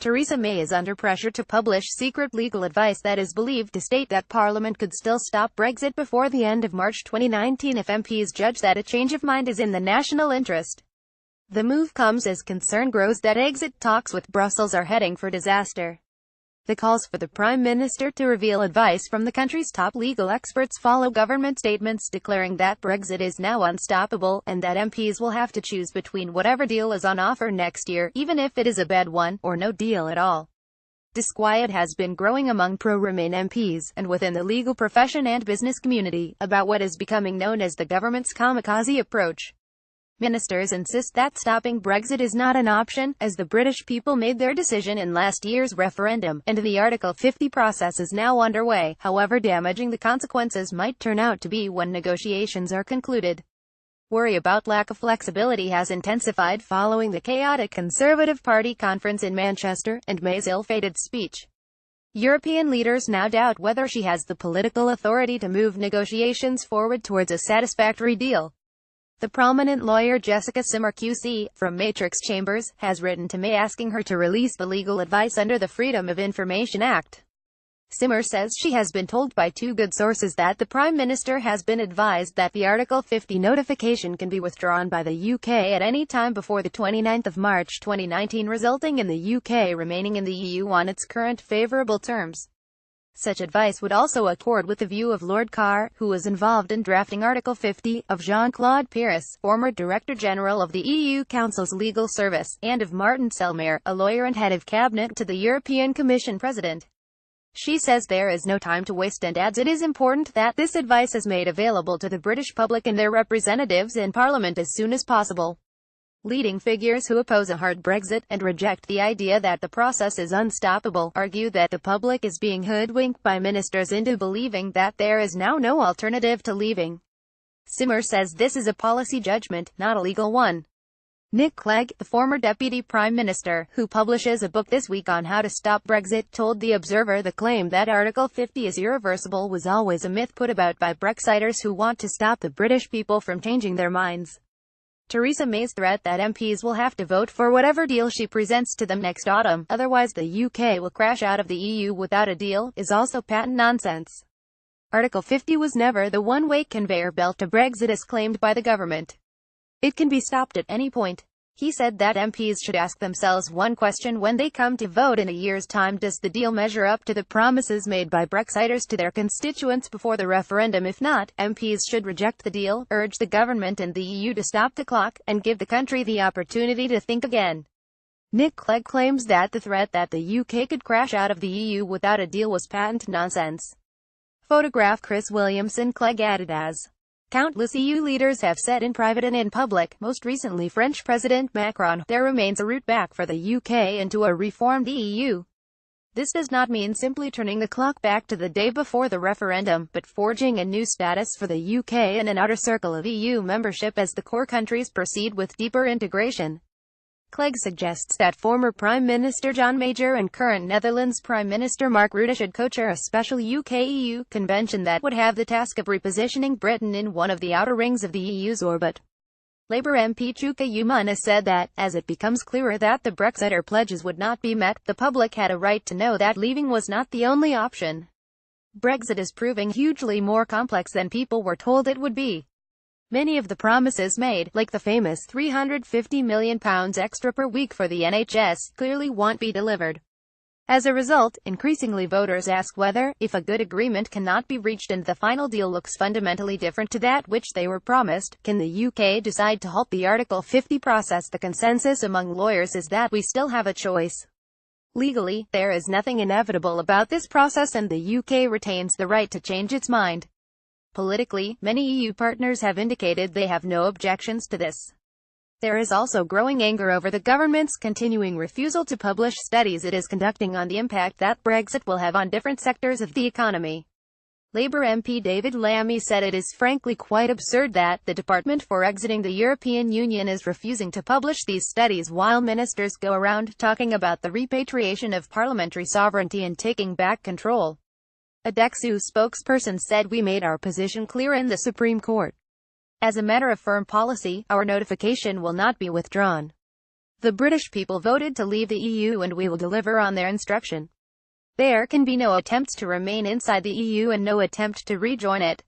Theresa May is under pressure to publish secret legal advice that is believed to state that Parliament could still stop Brexit before the end of March 2019 if MPs judge that a change of mind is in the national interest. The move comes as concern grows that exit talks with Brussels are heading for disaster. The calls for the Prime Minister to reveal advice from the country's top legal experts follow government statements declaring that Brexit is now unstoppable, and that MPs will have to choose between whatever deal is on offer next year, even if it is a bad one, or no deal at all. Disquiet has been growing among pro-Remain MPs, and within the legal profession and business community, about what is becoming known as the government's kamikaze approach. Ministers insist that stopping Brexit is not an option, as the British people made their decision in last year's referendum, and the Article 50 process is now underway, however damaging the consequences might turn out to be when negotiations are concluded. Worry about lack of flexibility has intensified following the chaotic Conservative Party conference in Manchester, and May's ill-fated speech. European leaders now doubt whether she has the political authority to move negotiations forward towards a satisfactory deal. The prominent lawyer Jessica Simmer QC, from Matrix Chambers, has written to May asking her to release the legal advice under the Freedom of Information Act. Simmer says she has been told by two good sources that the Prime Minister has been advised that the Article 50 notification can be withdrawn by the UK at any time before the 29th of March 2019, resulting in the UK remaining in the EU on its current favourable terms. Such advice would also accord with the view of Lord Carr, who was involved in drafting Article 50, of Jean-Claude Pires, former Director General of the EU Council's Legal Service, and of Martin Selmayr, a lawyer and head of cabinet to the European Commission President. She says there is no time to waste and adds it is important that this advice is made available to the British public and their representatives in Parliament as soon as possible. Leading figures who oppose a hard Brexit, and reject the idea that the process is unstoppable, argue that the public is being hoodwinked by ministers into believing that there is now no alternative to leaving. Simmer says this is a policy judgment, not a legal one. Nick Clegg, the former Deputy Prime Minister, who publishes a book this week on how to stop Brexit, told The Observer the claim that Article 50 is irreversible was always a myth put about by Brexiters who want to stop the British people from changing their minds. Theresa May's threat that MPs will have to vote for whatever deal she presents to them next autumn, otherwise the UK will crash out of the EU without a deal, is also patent nonsense. Article 50 was never the one-way conveyor belt to Brexit as claimed by the government. It can be stopped at any point. He said that MPs should ask themselves one question when they come to vote in a year's time: does the deal measure up to the promises made by Brexiters to their constituents before the referendum? If not, MPs should reject the deal, urge the government and the EU to stop the clock, and give the country the opportunity to think again. Nick Clegg claims that the threat that the UK could crash out of the EU without a deal was patent nonsense. Photograph Chris Williamson. Clegg added, as countless EU leaders have said in private and in public, most recently French President Macron, there remains a route back for the UK into a reformed EU. This does not mean simply turning the clock back to the day before the referendum, but forging a new status for the UK in an outer circle of EU membership as the core countries proceed with deeper integration. Clegg suggests that former Prime Minister John Major and current Netherlands Prime Minister Mark Rutte should co-chair a special UK-EU convention that would have the task of repositioning Britain in one of the outer rings of the EU's orbit. Labour MP Chuka Umunna said that, as it becomes clearer that the Brexiter pledges would not be met, the public had a right to know that leaving was not the only option. Brexit is proving hugely more complex than people were told it would be. Many of the promises made, like the famous £350 million extra per week for the NHS, clearly won't be delivered. As a result, increasingly voters ask whether, if a good agreement cannot be reached and the final deal looks fundamentally different to that which they were promised, can the UK decide to halt the Article 50 process? The consensus among lawyers is that we still have a choice. Legally, there is nothing inevitable about this process and the UK retains the right to change its mind. Politically, many EU partners have indicated they have no objections to this. There is also growing anger over the government's continuing refusal to publish studies it is conducting on the impact that Brexit will have on different sectors of the economy. Labour MP David Lammy said it is frankly quite absurd that the Department for Exiting the European Union is refusing to publish these studies while ministers go around talking about the repatriation of parliamentary sovereignty and taking back control. A DEXU spokesperson said, "We made our position clear in the Supreme Court. As a matter of firm policy, our notification will not be withdrawn. The British people voted to leave the EU and we will deliver on their instruction. There can be no attempt to remain inside the EU and no attempt to rejoin it.